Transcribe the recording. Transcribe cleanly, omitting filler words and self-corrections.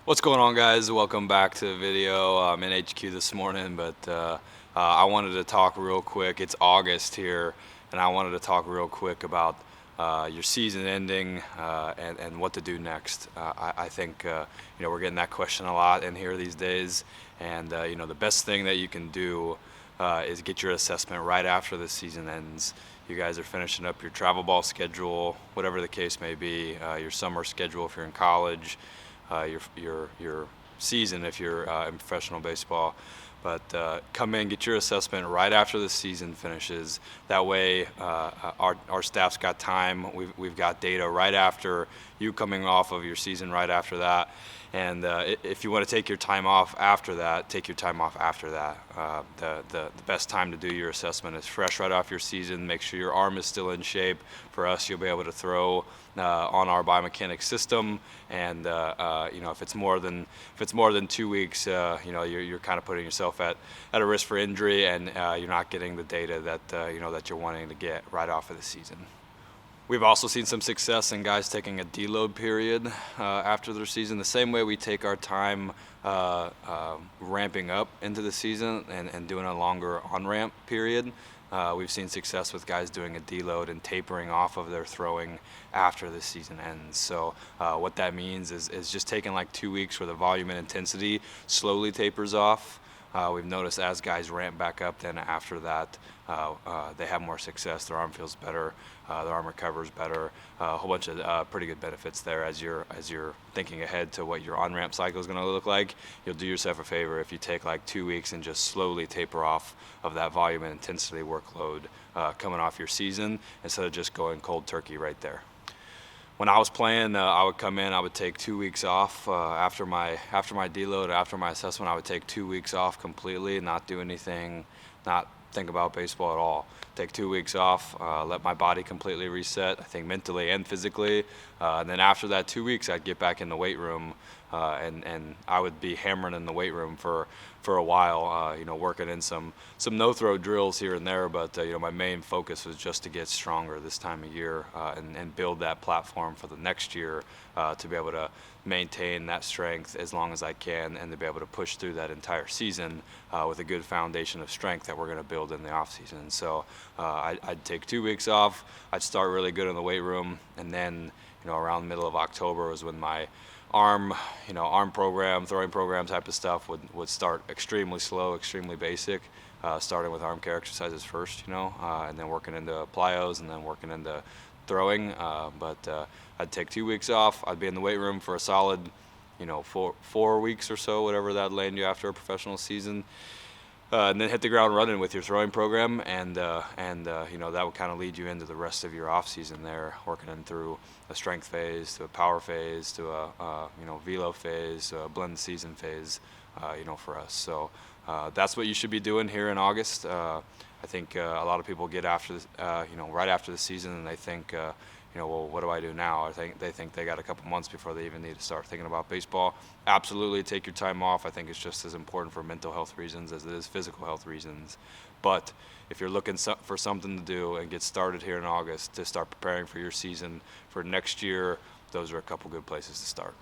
What's going on, guys? Welcome back to the video. I'm in HQ this morning, but I wanted to talk real quick. It's August here, and I wanted to talk real quick about your season ending and what to do next. I think we're getting that question a lot in here these days, and the best thing that you can do is get your assessment right after the season ends. You guys are finishing up your travel ball schedule, whatever the case may be, your summer schedule if you're in college, your season if you're in professional baseball. But come in, get your assessment right after the season finishes. That way, our staff's got time. We've got data right after you coming off of your season, right after that. And if you want to take your time off after that, take your time off after that. The best time to do your assessment is fresh right off your season. Make sure your arm is still in shape. For us, you'll be able to throw on our biomechanics system. And if it's more than 2 weeks, you're kind of putting yourself at a risk for injury, and you're not getting the data that you're wanting to get right off of the season. We've also seen some success in guys taking a deload period after their season, the same way we take our time ramping up into the season and doing a longer on-ramp period. We've seen success with guys doing a deload and tapering off of their throwing after the season ends. So what that means is just taking like 2 weeks where the volume and intensity slowly tapers off. We've noticed as guys ramp back up, then after that, they have more success. Their arm feels better. Their arm recovers better. A whole bunch of pretty good benefits there as you're thinking ahead to what your on-ramp cycle is going to look like. You'll do yourself a favor if you take like 2 weeks and just slowly taper off of that volume and intensity workload coming off your season instead of just going cold turkey right there. When I was playing, I would come in, I would take 2 weeks off after my deload, after my assessment. I would take 2 weeks off completely, not do anything, not think about baseball at all. Take 2 weeks off, let my body completely reset, I think mentally and physically. And then after that 2 weeks, I'd get back in the weight room, and I would be hammering in the weight room for a while, working in some no-throw drills here and there. But my main focus was just to get stronger this time of year and build that platform for the next year to be able to maintain that strength as long as I can, and to be able to push through that entire season with a good foundation of strength that we're going to build in the off season. So I'd take 2 weeks off. I'd start really good in the weight room, and then around the middle of October was when my arm program, throwing program type of stuff would start extremely slow, extremely basic, starting with arm care exercises first, and then working into plyos and then working into throwing. But I'd take 2 weeks off. I'd be in the weight room for a solid, 4 weeks or so, whatever that'd land you after a professional season. And then hit the ground running with your throwing program, and that would kind of lead you into the rest of your off season there, working in through a strength phase, to a power phase, to a velo phase, to a blend season phase, for us. So that's what you should be doing here in August. I think a lot of people get after right after the season, and they think, well, what do I do now? They think they got a couple months before they even need to start thinking about baseball. Absolutely, take your time off. I think it's just as important for mental health reasons as it is physical health reasons. But if you're looking for something to do and get started here in August to start preparing for your season for next year, those are a couple good places to start.